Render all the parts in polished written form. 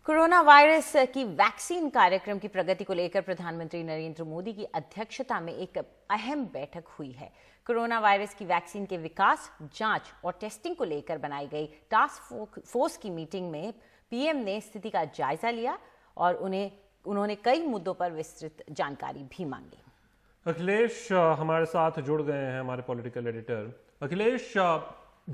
Corona virus की vaccine कार्यक्रम की प्रगति को लेकर प्रधानमंत्री नरेंद्र मोदी की अध्यक्षता में एक अहम बैठक हुई है। कोरोना वायरस की वैक्सीन के विकास, जांच और टेस्टिंग को लेकर बनाई गई टास्क फोर्स की मीटिंग में पीएम ने स्थिति का जायजा लिया और उन्होंने कई मुद्दों पर विस्तृत जानकारी भी मांगी। अखिलेश हमारे साथ जुड़ गए हैं, हमारे पॉलिटिकल एडिटर। अखिलेश,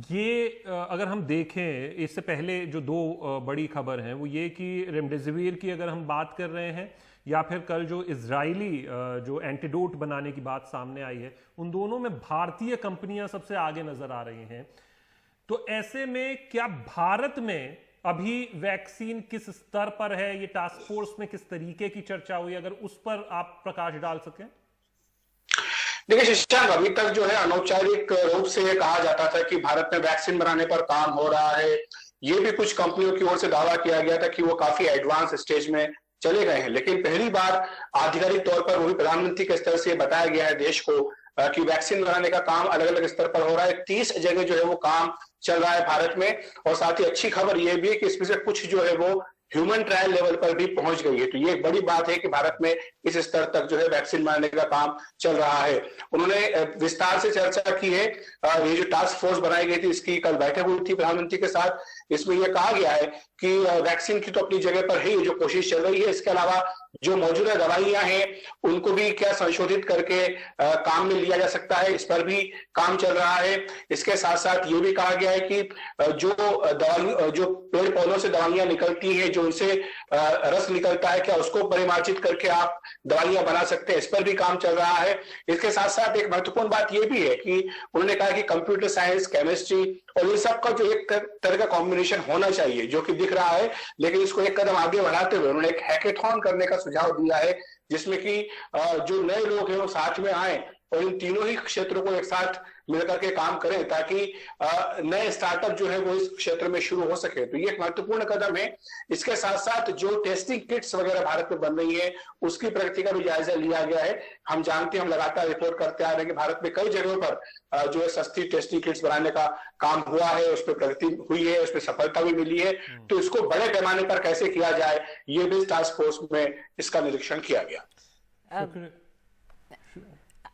ये अगर हम देखें, इससे पहले जो दो बड़ी खबर हैं वो ये कि रेमडेसिविर की अगर हम बात कर रहे हैं, या फिर कल जो इजरायली जो एंटीडोट बनाने की बात सामने आई है, उन दोनों में भारतीय कंपनियां सबसे आगे नजर आ रही हैं। तो ऐसे में क्या भारत में अभी वैक्सीन किस स्तर पर है, ये टास्क फोर्स में किस तरीके की चर्चा हुई, अगर उस पर आप प्रकाश डाल सकें। देखिए शशांक, अभी तक जो है अनौपचारिक रूप से ये कहा जाता था कि भारत में वैक्सीन बनाने पर काम हो रहा है। ये भी कुछ कंपनियों की ओर से दावा किया गया था कि वो काफी एडवांस स्टेज में चले गए हैं, लेकिन पहली बार आधिकारिक तौर पर वो भी प्रधानमंत्री के स्तर से बताया गया है देश को कि वैक्सीन बनाने का काम अलग अलग स्तर पर हो रहा है। 30 जगह जो है वो काम चल रहा है भारत में, और साथ ही अच्छी खबर ये भी है कि इसमें से कुछ जो है वो ह्यूमन ट्रायल लेवल पर भी पहुंच गई है। तो ये एक बड़ी बात है कि भारत में इस स्तर तक जो है वैक्सीन बनाने का काम चल रहा है। उन्होंने विस्तार से चर्चा की है। ये जो टास्क फोर्स बनाई गई थी, इसकी कल बैठक हुई थी प्रधानमंत्री के साथ। इसमें यह कहा गया है कि वैक्सीन की तो अपनी जगह पर ही जो कोशिश चल रही है, इसके अलावा जो मौजूदा दवाइयां हैं उनको भी क्या संशोधित करके काम में लिया जा सकता है, इस पर भी काम चल रहा है। इसके साथ साथ ये भी कहा गया है कि जो पेड़ पौधों से दवाइयां निकलती हैं, जो उनसे रस निकलता है, क्या उसको परिमार्जित करके आप दवाइयां बना सकते हैं, इस पर भी काम चल रहा है। इसके साथ साथ एक महत्वपूर्ण बात यह भी है कि उन्होंने कहा कि कंप्यूटर साइंस, केमिस्ट्री और इन सब का जो एक तरह का कॉम्बिनेशन होना चाहिए, जो कि दिख रहा है। लेकिन इसको एक कदम आगे बढ़ाते हुए उन्होंने एक हैकेथॉन करने का सुझाव दिया है, जिसमें कि जो नए लोग हैं वो साथ में आए और इन तीनों ही क्षेत्रों को एक साथ मिलकर के काम करें, ताकि नए स्टार्टअप जो है वो इस क्षेत्र में शुरू हो सके। तो ये एक महत्वपूर्ण कदम है। इसके साथ साथ जो टेस्टिंग किट्स वगैरह भारत में बन रही है, उसकी प्रगति का भी जायजा लिया गया है। हम जानते हैं, हम लगातार रिपोर्ट करते आ रहे हैं कि भारत में कई जगहों पर जो है सस्ती टेस्टिंग किट्स बनाने का काम हुआ है, उस पर प्रगति हुई है, उस पर सफलता भी मिली है। तो इसको बड़े पैमाने पर कैसे किया जाए, ये भी टास्क फोर्स में इसका निरीक्षण किया गया।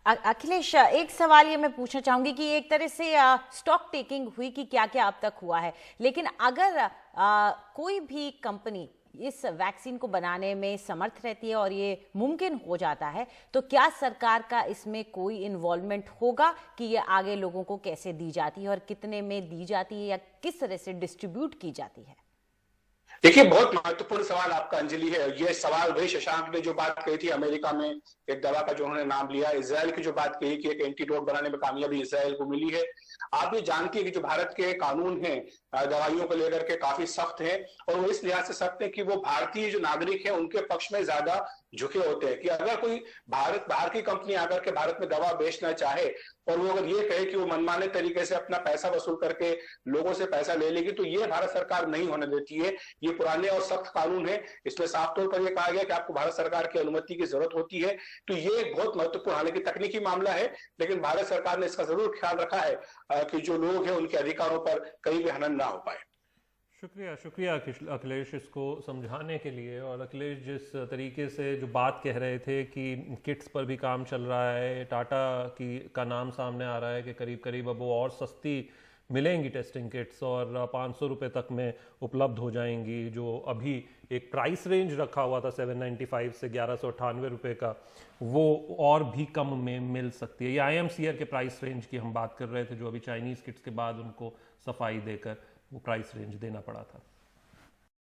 अखिलेश, एक सवाल ये मैं पूछना चाहूंगी कि एक तरह से स्टॉक टेकिंग हुई कि क्या क्या अब तक हुआ है, लेकिन अगर कोई भी कंपनी इस वैक्सीन को बनाने में समर्थ रहती है और ये मुमकिन हो जाता है, तो क्या सरकार का इसमें कोई इन्वॉल्वमेंट होगा कि ये आगे लोगों को कैसे दी जाती है और कितने में दी जाती है या किस तरह से डिस्ट्रीब्यूट की जाती है? देखिए, बहुत महत्वपूर्ण सवाल आपका अंजलि है। ये सवाल भाई शशांक ने जो बात कही थी अमेरिका में एक दवा का जो उन्होंने नाम लिया, इजराइल की जो बात कही कि एक एंटीडोट बनाने में कामयाबी इजराइल को मिली है। आप ये जानती है कि जो भारत के कानून हैं दवाइयों को लेकर के काफी सख्त हैं, और वो इस लिहाज से सख्त है कि वो भारतीय जो नागरिक हैं उनके पक्ष में ज्यादा झुके होते हैं। कि अगर कोई बाहर की कंपनी आकर के भारत में दवा बेचना चाहे और वो अगर ये कहे कि वो मनमाने तरीके से अपना पैसा वसूल करके लोगों से पैसा ले लेगी, तो ये भारत सरकार नहीं होने देती है। ये पुराने और सख्त कानून है, इसमें साफ तौर पर यह कहा गया कि आपको भारत सरकार की अनुमति की जरूरत होती है। तो ये एक बहुत महत्वपूर्ण, हालांकि तकनीकी मामला है, लेकिन भारत सरकार ने इसका जरूर ख्याल रखा है कि जो लोग हैं उनके अधिकारों पर कहीं भी हनन ना हो पाए। शुक्रिया अखिलेश इसको समझाने के लिए। और अखिलेश, जिस तरीके से जो बात कह रहे थे कि किट्स पर भी काम चल रहा है, टाटा का नाम सामने आ रहा है कि करीब करीब अब वो और सस्ती मिलेंगी टेस्टिंग किट्स और 500 रुपये तक में उपलब्ध हो जाएंगी। जो अभी एक प्राइस रेंज रखा हुआ था 795 से 1198 रुपये का, वो और भी कम में मिल सकती है। ये IMCR के प्राइस रेंज की हम बात कर रहे थे, जो अभी चाइनीज़ किट्स के बाद उनको सफाई देकर वो प्राइस रेंज देना पड़ा था।